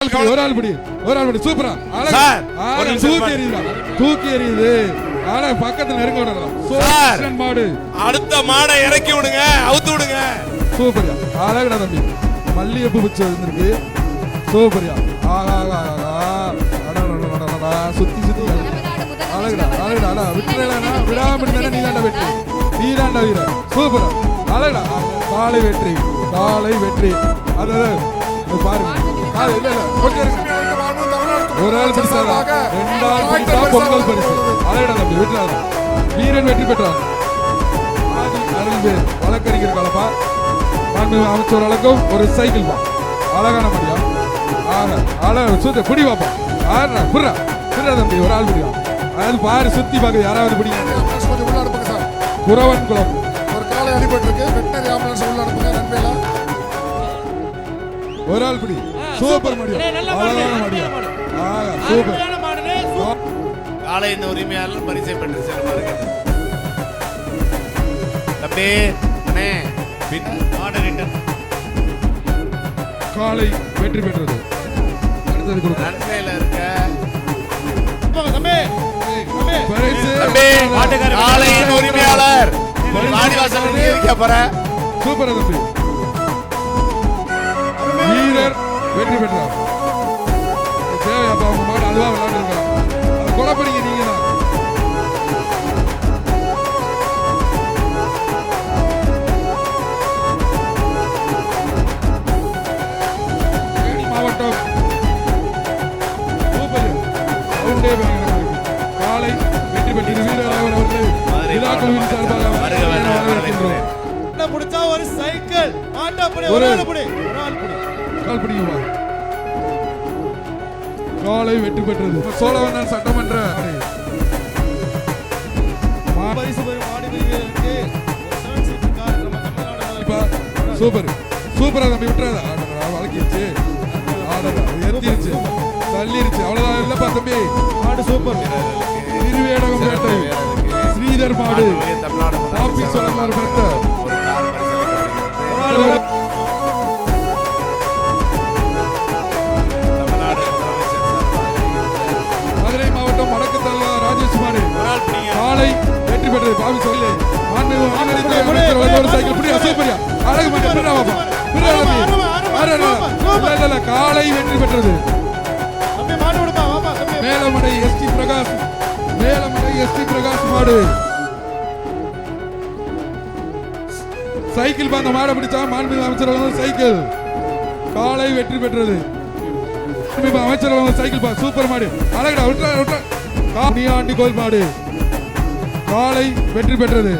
ஒரு ஆள் படி சூப்பரா தூக்கி எறியுது. ஆனா பக்கத்துல நெருங்க விடலாம். மாடு அடுத்த மாடை இறக்கி விடுங்க, அவுத்து விடுங்க. சூப்பரியா அழகுடா தம்பி. மல்லிகைப்பூ வச்சு வந்திருக்கு. சூப்பரியா சுத்தி சுத்தி அழகுடா அழகுடா. விட்டுறா விடாம நீ தாண்டா வெற்றி, நீ தாண்டா வீர. சூப்பரா அழகுடா. காலை வெற்றி, காலை வெற்றி. அதாவது பாருங்க, ஒரு ஆள் பிடிச்சாரா, ரெண்டாள் பிடிச்சா பொங்கல் பரிசு. அழகடா தம்பி விட்டுறாரு. வீரன் வெற்றி பெற்றார். வழக்கறிஞர் கலப்பா அமைச்சர் வழக்கம் ஒரு சைக்கிள் பா. அழகான மடியா அழகு புடி பாப்பா. புறா புறா தம்பி ஒரு ஆள் பிடிக்கும். அதாவது பாரு சுத்தி பார்க்க யாராவது பிடிக்கும். குறவன் குளம் ஒரு காலை அடிபட்டிருக்கு. வெட்டரி ஆம்புலன்ஸ் உள்ள அனுப்புங்க. நன்மையில ஒரு ஆள் பிடி. சூப்பர் மடியா, அழகான மடியா. சூப்பர் காலை இந்த உரிமையாளர் பரிசை பெற்று செல்வார்கள். தம்பி அண்ணே ஆர்டர் ரிட்டன். காலை வெற்றி பெற்றது. அடுத்தது கொடுங்க. நன்மையில இருக்க பரிசு காலையின் உரிமையாளர் வாடிவாசல் இருக்க போற. சூப்பர் தம்பி. வீரர் வெற்றி பெற்றார். அப்ப அவங்க மாடு அதுவா விளையாண்டு இருக்காங்க. அதை கொலை பண்ணீங்க நீங்க தான். மாவட்டம் காலை வெற்றி பெற்ற வீரர் அவர்கள் விழாக்குழுவின் சார்பாக பிடிச்சா ஒரு சைக்கிள் ஒரு ஆள் பிடிக்குமா. காலை வெற்றி பெற்றது. சோழவந்தான் சட்டமன்ற சூப்பர் சூப்பரா தம்பி விட்டுறாதா. வளர்க்கிருச்சு, எத்திருச்சு, தள்ளிருச்சு. அவ்வளவுதான் இல்லப்பா தம்பி. மாடு சூப்பர். திருவேடகம் பேட்டை ஸ்ரீதர் மாடு ஆபீஸ் சொல்லலாம். மதுரை மாவட்டம் வடக்கு தல்லா ராஜேஷ்குமார் காலை வெற்றி பெற்றது. பாவி சொல்லு சைக்கிள் பிடியா. சூப்பரியா அழகு காலை வெற்றி பெற்றது. மேலமடை எஸ்டி பிரகாஷ், மேலமடை எஸ்டி பிரகாஷ் மாடு சைக்கிள் பாந்த மாடை பிடிச்சா மாண்புமிகு அமைச்சர் சைக்கிள். காலை வெற்றி பெற்றது. அமைச்சர் சைக்கிள் பா. சூப்பர் மாடு அழகுடா. விட்டுறா விட்டுறா. ஆண்டி கோயில் மாடு காலை வெற்றி பெற்றது.